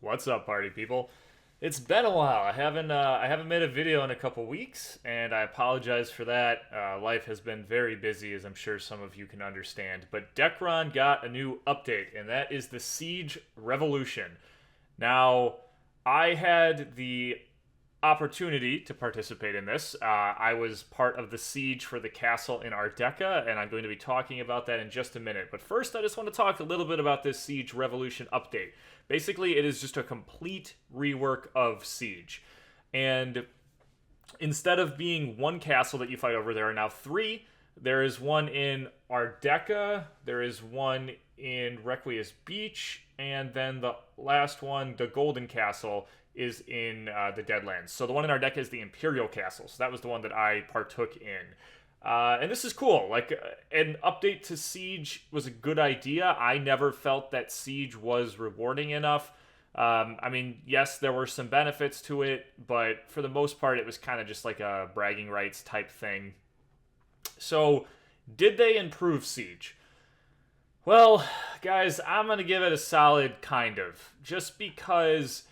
What's up, party people? It's been a while. I haven't made a video in a couple weeks, and I apologize for that. Life has been very busy, as I'm sure some of you can understand. But Dekaron got a new update, and that is the Siege Revolution. Now, I had the opportunity to participate in this. I was part of the siege for the castle in Ardeca, and I'm going to be talking about that in just a minute. But first, I just want to talk a little bit about this Siege Revolution update. Basically, it is just a complete rework of Siege. And instead of being one castle that you fight over, there are now three. There is one in Ardeca, there is one in Requiescat Beach, and then the last one, the Golden Castle, is in the Deadlands. So the one in Ardeca is the Imperial Castle. So that was the one that I partook in. And this is cool. Like, an update to Siege was a good idea. I never felt that Siege was rewarding enough. I mean, yes, there were some benefits to it, but for the most part, it was kind of just like a bragging rights type thing. So, did they improve Siege? Well, guys, I'm going to give it a solid kind of. Just because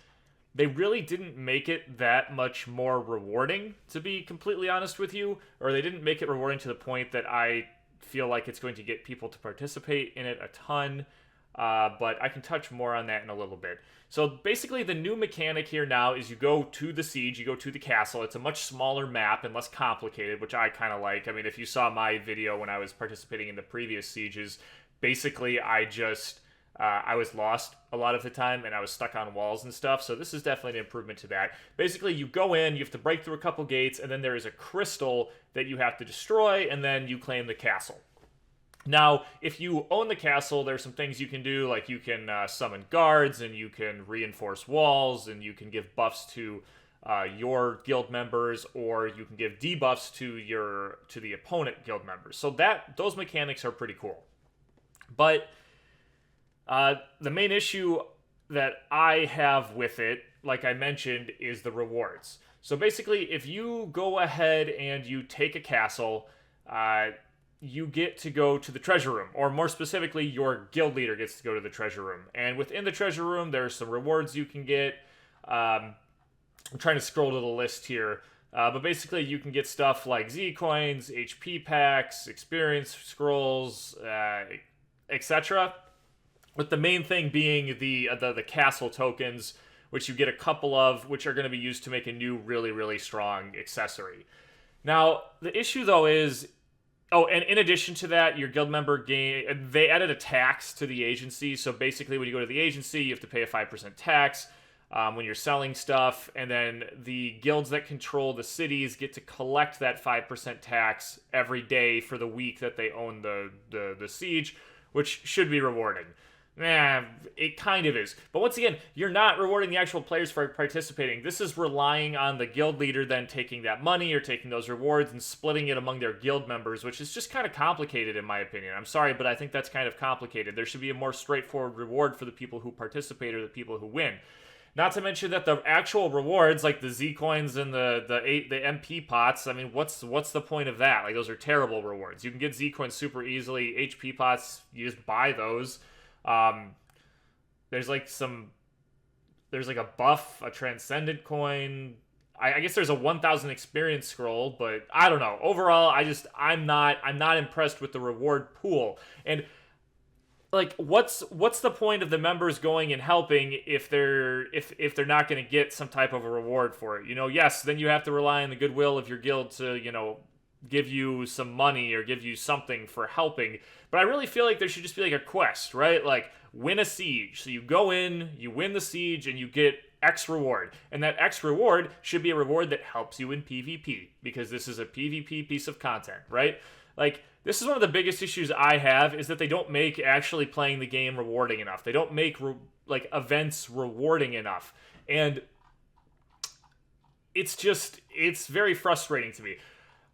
they really didn't make it that much more rewarding, to be completely honest with you. Or they didn't make it rewarding to the point that I feel like it's going to get people to participate in it a ton. But I can touch more on that in a little bit. So basically the new mechanic here now is you go to the siege, you go to the castle. It's a much smaller map and less complicated, which I kind of like. I mean, if you saw my video when I was participating in the previous sieges, basically I was lost a lot of the time, and I was stuck on walls and stuff, so this is definitely an improvement to that. Basically, you go in, you have to break through a couple gates, and then there is a crystal that you have to destroy, and then you claim the castle. Now, if you own the castle, there's some things you can do, like you can summon guards, and you can reinforce walls, and you can give buffs to your guild members, or you can give debuffs to the opponent guild members. So those mechanics are pretty cool. But the main issue that I have with it, like I mentioned, is the rewards. So basically, if you go ahead and you take a castle, you get to go to the treasure room. Or more specifically, your guild leader gets to go to the treasure room. And within the treasure room, there's some rewards you can get. I'm trying to scroll to the list here. But basically, you can get stuff like Z coins, HP packs, experience scrolls, etc. With the main thing being the castle tokens, which you get a couple of, which are going to be used to make a new really, really strong accessory. Now, the issue, though, is... Oh, and in addition to that, your guild member gain... They added a tax to the agency, so basically when you go to the agency, you have to pay a 5% tax when you're selling stuff, and then the guilds that control the cities get to collect that 5% tax every day for the week that they own the siege, which should be rewarding. It kind of is. But once again, you're not rewarding the actual players for participating. This is relying on the guild leader then taking that money or taking those rewards and splitting it among their guild members, which is just kind of complicated in my opinion. I'm sorry, but I think that's kind of complicated. There should be a more straightforward reward for the people who participate or the people who win. Not to mention that the actual rewards, like the Z coins and the MP pots, I mean, what's the point of that? Like, those are terrible rewards. You can get Z coins super easily. HP pots, you just buy those. There's like a buff, a transcendent coin. I guess there's a 1000 experience scroll, but I don't know. Overall, I'm not impressed with the reward pool. And like, what's the point of the members going and helping if they're not going to get some type of a reward for it? You know, yes, then you have to rely on the goodwill of your guild to, you know, give you some money or give you something for helping. But I really feel like there should just be like a quest, right? Like, win a siege. So you go in, you win the siege, and you get X reward. And that X reward should be a reward that helps you in PvP, because this is a PvP piece of content, right? Like, this is one of the biggest issues I have, is that they don't make actually playing the game rewarding enough. They don't make like events rewarding enough. And it's very frustrating to me.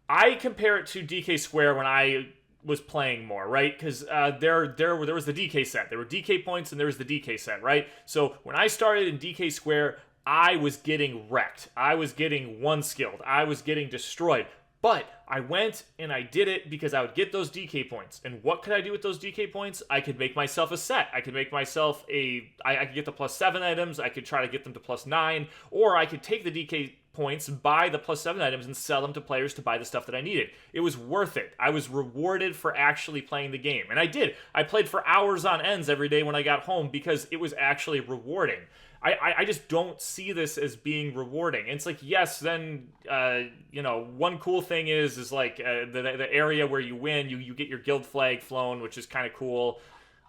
I compare it to DK Square when I was playing more, right? Because there was the DK set. There were DK points and there was the DK set, right? So when I started in DK Square, I was getting wrecked. I was getting one-skilled. I was getting destroyed. But I went and I did it because I would get those DK points. And what could I do with those DK points? I could make myself a set. I could make myself I could get the +7 items. I could try to get them to +9. Or I could take the DK points, buy the +7 items, and sell them to players to buy the stuff that I needed. It was worth it. I was rewarded for actually playing the game. And I did. I played for hours on ends every day when I got home because it was actually rewarding. I just don't see this as being rewarding. And it's like, yes, then, one cool thing is like the area where you win, you get your guild flag flown, which is kind of cool.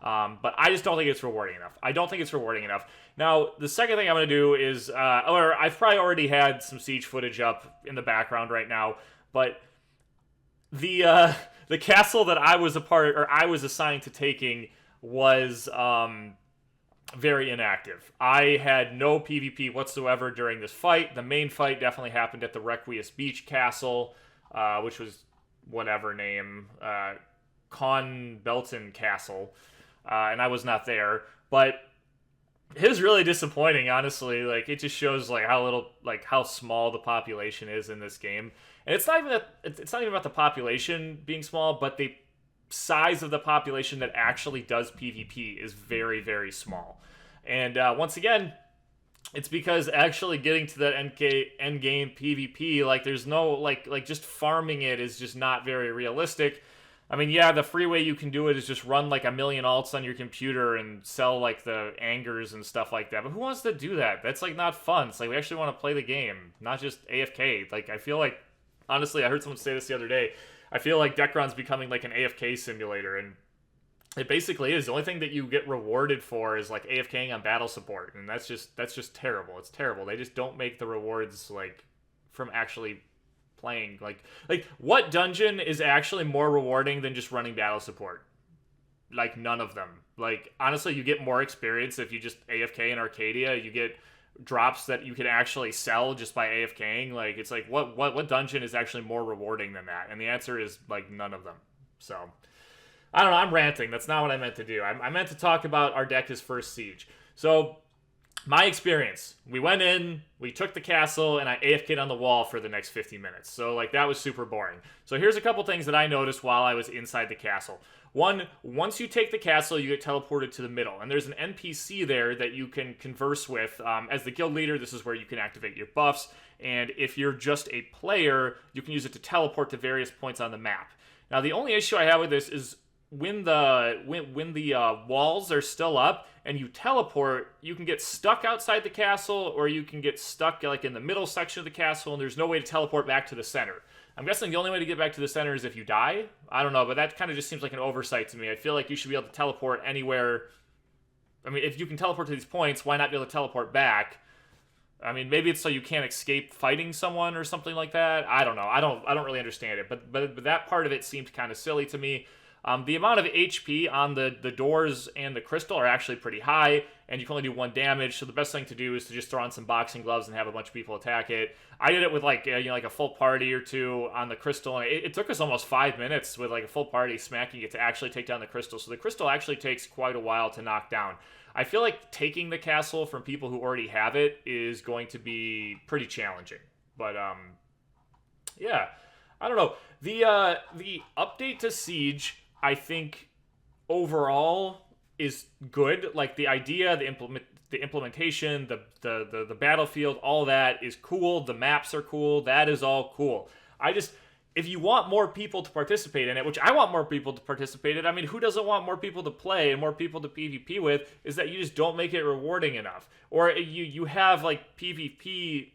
But I just don't think it's rewarding enough. I don't think it's rewarding enough. Now, the second thing I'm going to do is, or I've probably already had some Siege footage up in the background right now, but the castle that I was I was assigned to taking was very inactive. I had no PvP whatsoever during this fight. The main fight definitely happened at the Requius Beach Castle, which was whatever name, Con Belton Castle, and I was not there. But it was really disappointing, honestly. Like, it just shows like how small the population is in this game. And it's not even about the population being small, but the size of the population that actually does PvP is very, very small. And once again, it's because actually getting to that end game PvP, like, there's no, like just farming it is just not very realistic. I mean, yeah, the free way you can do it is just run like a million alts on your computer and sell like the angers and stuff like that. But who wants to do that? That's like not fun. It's like we actually want to play the game, not just AFK. Like, I feel like, honestly, I heard someone say this the other day. I feel like Dekaron's becoming like an AFK simulator, and it basically is. The only thing that you get rewarded for is like AFKing on battle support, and that's just terrible. It's terrible. They just don't make the rewards like from actually playing. Like what dungeon is actually more rewarding than just running battle support? Like, none of them. Like, honestly, you get more experience if you just AFK in Arcadia. You get drops that you can actually sell just by AFKing. Like, it's like, what dungeon is actually more rewarding than that? And the answer is like none of them. So I don't know, I'm ranting. That's not what I meant to do. I meant to talk about Ardeca's first siege. So my experience, we went in, we took the castle, and I AFK'd on the wall for the next 50 minutes. So like, that was super boring. So here's a couple things that I noticed while I was inside the castle. One, once you take the castle, you get teleported to the middle, and there's an NPC there that you can converse with. As the guild leader, this is where you can activate your buffs, and if you're just a player, you can use it to teleport to various points on the map. Now, the only issue I have with this is when the walls are still up and you teleport, you can get stuck outside the castle, or you can get stuck like in the middle section of the castle, and there's no way to teleport back to the center. I'm guessing the only way to get back to the center is if you die. I don't know, but that kind of just seems like an oversight to me. I feel like you should be able to teleport anywhere. I mean, if you can teleport to these points, why not be able to teleport back? I mean, maybe it's so you can't escape fighting someone or something like that. I don't know. I don't really understand it, but that part of it seemed kind of silly to me. The amount of HP on the doors and the crystal are actually pretty high, and you can only do 1 damage, so the best thing to do is to just throw on some boxing gloves and have a bunch of people attack it. I did it with like a full party or two on the crystal, and it took us almost 5 minutes with like a full party smacking it to actually take down the crystal. So the crystal actually takes quite a while to knock down. I feel like taking the castle from people who already have it is going to be pretty challenging. But yeah, I don't know. The update to Siege, I think, overall is good. Like, the idea, the implementation, the battlefield, all that is cool. The maps are cool. That is all cool. If you want more people to participate in it, which I want more people to participate in, I mean, who doesn't want more people to play and more people to PvP with, is that you just don't make it rewarding enough. Or you have, like, PvP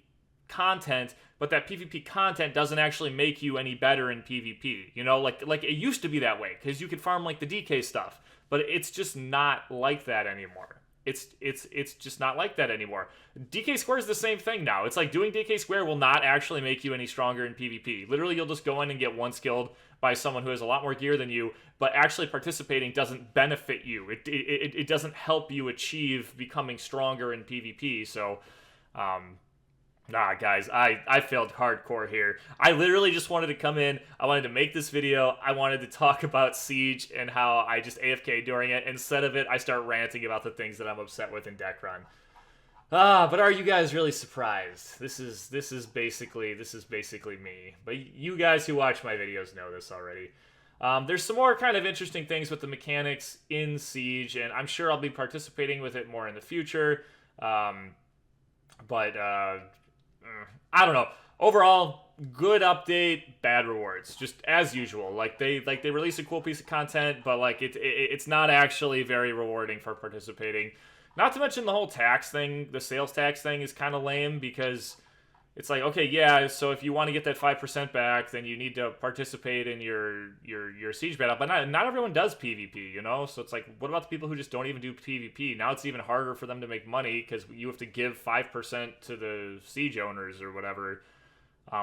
content, but that PvP content doesn't actually make you any better in PvP. You know, like it used to be that way, because you could farm, like, the DK stuff. But it's just not like that anymore. It's just not like that anymore. DK Square is the same thing now. It's like doing DK Square will not actually make you any stronger in PvP. Literally, you'll just go in and get one skilled by someone who has a lot more gear than you, but actually participating doesn't benefit you. It doesn't help you achieve becoming stronger in PvP. So, nah, guys, I failed hardcore here. I literally just wanted to come in. I wanted to make this video. I wanted to talk about Siege and how I just AFK during it. Instead of it, I start ranting about the things that I'm upset with in Dekaron. But are you guys really surprised? This is basically me. But you guys who watch my videos know this already. There's some more kind of interesting things with the mechanics in Siege, and I'm sure I'll be participating with it more in the future. But I don't know. Overall, good update, bad rewards, just as usual. Like they release a cool piece of content, but like it's not actually very rewarding for participating. Not to mention the whole tax thing, the sales tax thing is kind of lame because it's like, okay, yeah, so if you want to get that 5% back, then you need to participate in your siege battle. But not everyone does PvP, you know? So it's like, what about the people who just don't even do PvP? Now it's even harder for them to make money because you have to give 5% to the siege owners or whatever,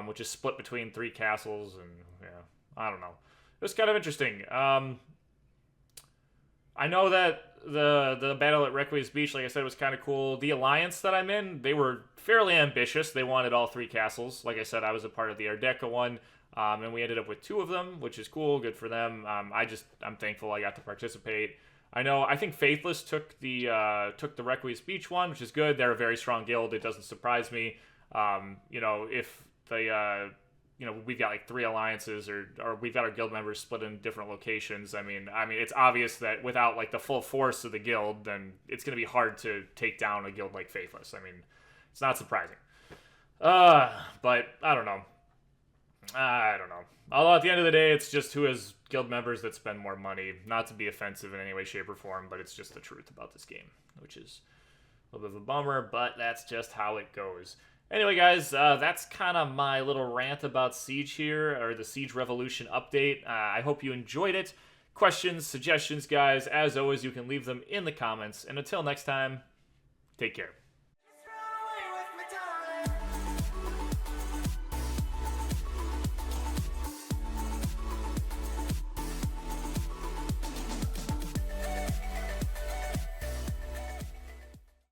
which is split between 3 castles, and yeah, I don't know. It was kind of interesting. I know that the battle at Requies's Beach, like I said, was kind of cool. The alliance that I'm in, they were fairly ambitious. They wanted all 3 castles. Like I said, I was a part of the Ardeca one, and we ended up with 2 of them, which is cool, good for them. I'm thankful I got to participate. I think Faithless took the Requies's Beach one, which is good. They're a very strong guild. It doesn't surprise me. If they we've got like 3 alliances, or we've got our guild members split in different locations. I mean, it's obvious that without like the full force of the guild, then it's going to be hard to take down a guild like Faithless. I mean, it's not surprising. But I don't know. Although at the end of the day, it's just who has guild members that spend more money. Not to be offensive in any way, shape, or form, but it's just the truth about this game, which is a little bit of a bummer, but that's just how it goes. Anyway, guys, that's kind of my little rant about Siege here, or the Siege Revolution update. I hope you enjoyed it. Questions, suggestions, guys, as always, you can leave them in the comments. And until next time, take care.